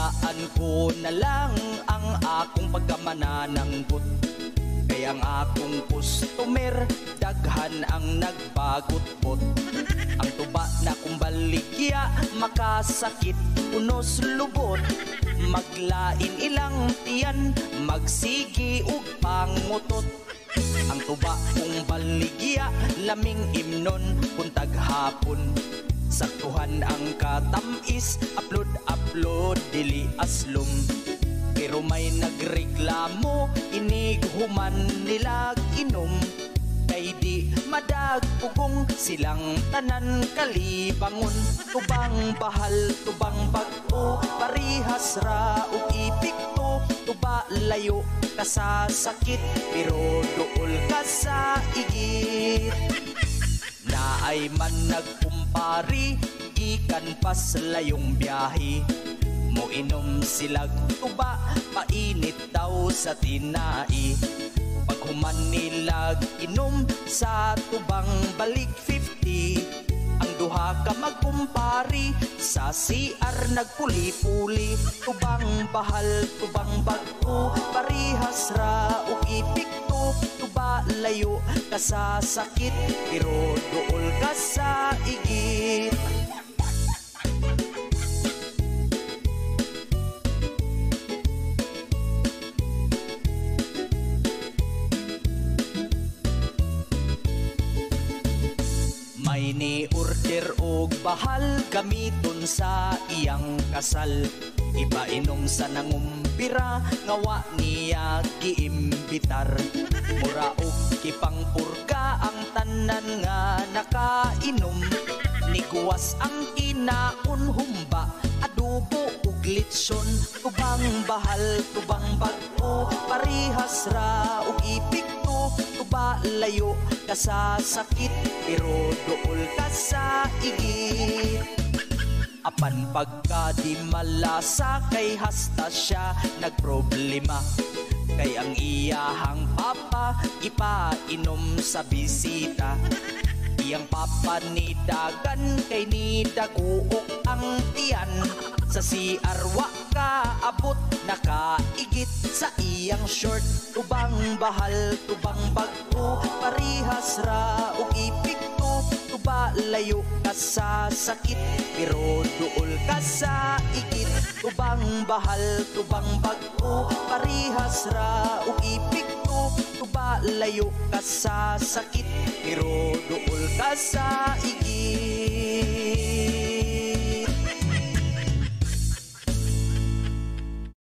hayaan ko na lang ang akong pagkamanananggot. Kaya ang akong customer, daghan ang nagbagot-bot. Ang tuba na kong baligya, makasakit, unos lubot. Maglain ilang tiyan, magsigi ug pangutot. Ang tuba kong baligya, laming imnon kung taghapon. Saktuhan ang katamis, upload dili aslom. Pero may nagreklamo, inighuman nilag inom. Kay di madagpugong silang tanan kalibangon. Tubang bahal, tubang bag-o, parihas ra ug ipikto. Tuba layo ka sa sakit, pero duol ka sa igit. Naay man nagkumpari, ikan pas layong biyahe. Moinom silag tuba, painit daw sa tinai. Paghuman nilag inom sa tubang balik 50. Ang duha ka magkumpari, sa CR nagpuli-puli. Tubang bahal, tubang bag-o, parihas ra ug ipikto. Tuba layo ka sa sakit, pero duol ka sa igit. May ni-order og bahal, gamiton sa iyang kasal. Ipainom sa nangumpira, ngawa niya giimbitar. Mura og kipangpurga ang tanan nga nakainom. Niguwas ang kinaon, humba, adobo ug litson. Tubang bahal, tubang bag-o, parihas ra ug ipikto. Tuba layo ka sa sakit, pero duol ka sa igit. Apan pagka di malasa, kay hasta siya nagproblema. Kay ang iyahang papa, ipainom sa bisita. Iyang papa ni dagan, kay ni daguok ang tiyan. Sa CR wa ka abot, nakaigit sa iyang short. Tubang bahal, tubang bag-o, parihas ra ug ipikto. Tuba layo ka sa sakit, pero duol ka sa igit. Tubang bahal, tubang bag-o, parihas ra ug ipikto. Tuba layo ka sa sakit, pero duol ka sa igit.